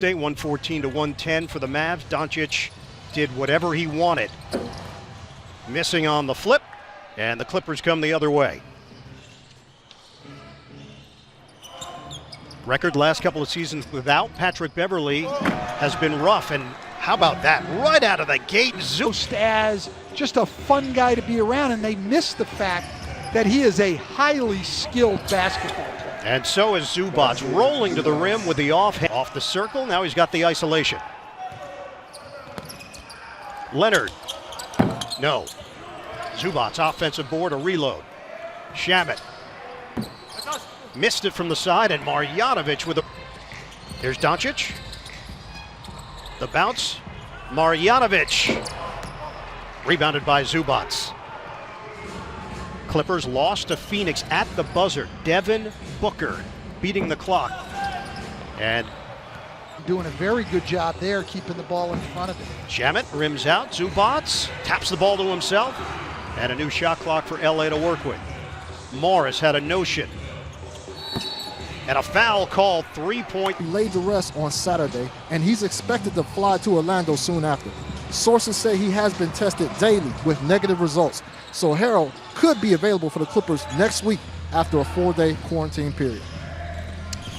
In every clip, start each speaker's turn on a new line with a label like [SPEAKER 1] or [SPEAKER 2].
[SPEAKER 1] 114 to 110 for the Mavs. Doncic did whatever he wanted. Missing on the flip, and the Clippers come the other way. Record last couple of seasons without Patrick Beverley has been rough, and how about that? Right out of the gate,
[SPEAKER 2] as just a fun guy to be around, and they miss the fact that he is a highly skilled basketball player.
[SPEAKER 1] And so is Zubac, rolling to the rim with the off the circle. Now he's got the isolation. Leonard. No. Zubac, offensive board, a reload. Shamet. Missed it from the side, and Marjanovic with a... Here's Doncic. The bounce. Marjanovic. Rebounded by Zubac. Clippers lost to Phoenix at the buzzer. Devin Booker beating the clock. And
[SPEAKER 2] doing a very good job there, keeping the ball in front of him.
[SPEAKER 1] Shamet rims out. Zubac taps the ball to himself. And a new shot clock for LA to work with. Morris had a notion. And a foul called, 3-point.
[SPEAKER 3] He laid to rest on Saturday, and he's expected to fly to Orlando soon after. Sources say he has been tested daily with negative results, so Harrell could be available for the Clippers next week after a 4-day quarantine period.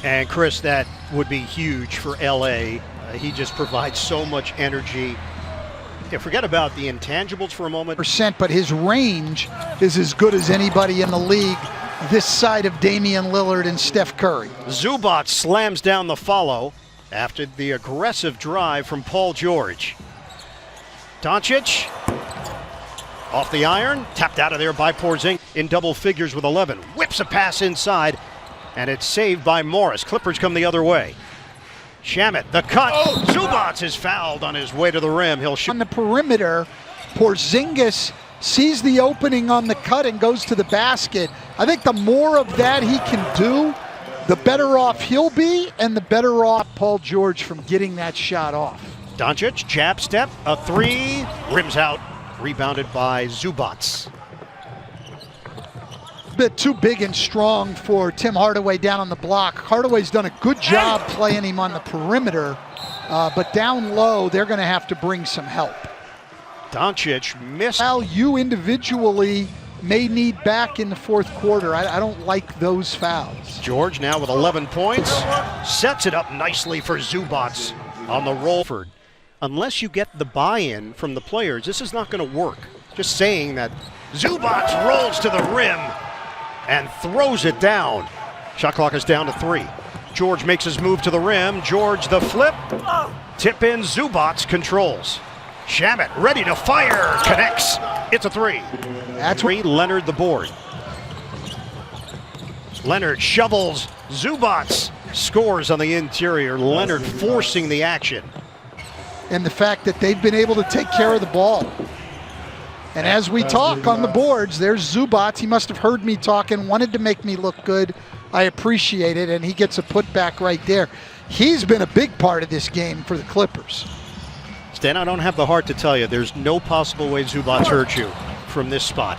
[SPEAKER 1] And Chris, that would be huge for LA. He just provides so much energy. Yeah, forget about the intangibles for a moment.
[SPEAKER 2] But his range is as good as anybody in the league this side of Damian Lillard and Steph Curry.
[SPEAKER 1] Zubac slams down the follow after the aggressive drive from Paul George. Doncic off the iron, tapped out of there by Porzingis in double figures with 11. Whips a pass inside, and it's saved by Morris. Clippers come the other way. Shamet, the cut. Oh, Zubac is fouled on his way to the rim. He'll shoot.
[SPEAKER 2] On the perimeter, Porzingis sees the opening on the cut and goes to the basket. I think the more of that he can do, the better off he'll be, and the better off Paul George from getting that shot off.
[SPEAKER 1] Doncic, jab step, a three, rims out, rebounded by Zubac.
[SPEAKER 2] A bit too big and strong for Tim Hardaway down on the block. Hardaway's done a good job playing him on the perimeter, but down low, they're going to have to bring some help.
[SPEAKER 1] Doncic missed.
[SPEAKER 2] Well, you individually may need back in the fourth quarter. I don't like those fouls.
[SPEAKER 1] George now with 11 points, sets it up nicely for Zubac on the roll. Unless you get the buy-in from the players, this is not going to work. Just saying that Zubac rolls to the rim and throws it down. Shot clock is down to 3. George makes his move to the rim. George the flip. Tip in, Zubac controls. Shamet ready to fire, connects. It's a 3. That's 3, Leonard the board. Leonard shovels, Zubac scores on the interior. Leonard forcing the action.
[SPEAKER 2] And the fact that they've been able to take care of the ball. And as we talk on the boards, there's Zubac. He must have heard me talking, wanted to make me look good. I appreciate it, and he gets a putback right there. He's been a big part of this game for the Clippers.
[SPEAKER 1] Stan, I don't have the heart to tell you, there's no possible way Zubac hurt you from this spot.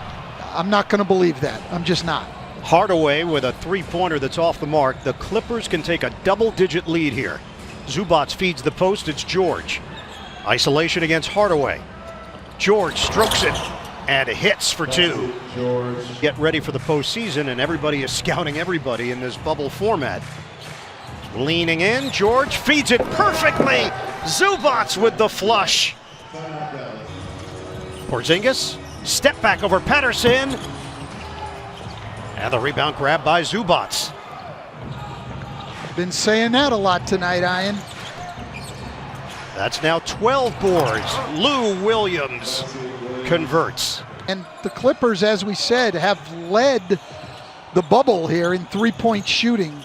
[SPEAKER 2] I'm not going to believe that. I'm just not.
[SPEAKER 1] Hardaway with a three-pointer that's off the mark. The Clippers can take a double-digit lead here. Zubac feeds the post. It's George. Isolation against Hardaway. George strokes it and hits for 2. Get ready for the postseason, and everybody is scouting everybody in this bubble format. Leaning in, George feeds it perfectly. Zubac with the flush. Porzingis, step back over Patterson. And the rebound grab by Zubac.
[SPEAKER 2] Been saying that a lot tonight, Ian.
[SPEAKER 1] That's now 12 boards. Lou Williams converts.
[SPEAKER 2] And the Clippers, as we said, have led the bubble here in three-point shooting.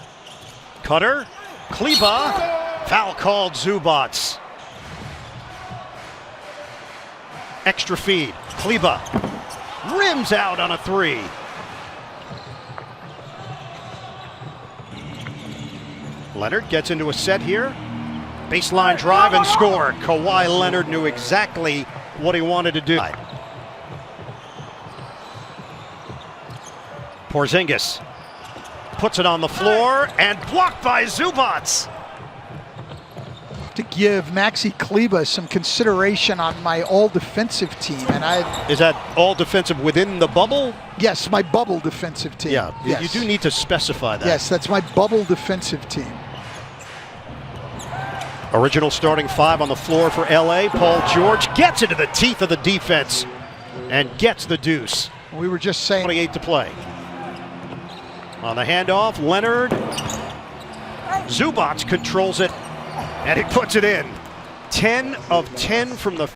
[SPEAKER 1] Cutter, Kleba, foul called Zubac. Extra feed, Kleba rims out on a 3. Leonard gets into a set here. Baseline drive and score. Kawhi Leonard knew exactly what he wanted to do. Porzingis puts it on the floor and blocked by Zubac.
[SPEAKER 2] have to give Maxi Kleber some consideration on my all-defensive team, and
[SPEAKER 1] Is that all defensive within the bubble?
[SPEAKER 2] yes, my bubble defensive team.
[SPEAKER 1] Yeah,
[SPEAKER 2] yes.
[SPEAKER 1] you do need to specify that.
[SPEAKER 2] Yes, that's my bubble defensive team.
[SPEAKER 1] Original starting five on the floor for LA. Paul George gets into the teeth of the defense and gets the deuce.
[SPEAKER 2] We were just saying.
[SPEAKER 1] 28 to play. On the handoff, Leonard. Zubac controls it, and he puts it in. 10 of 10 from the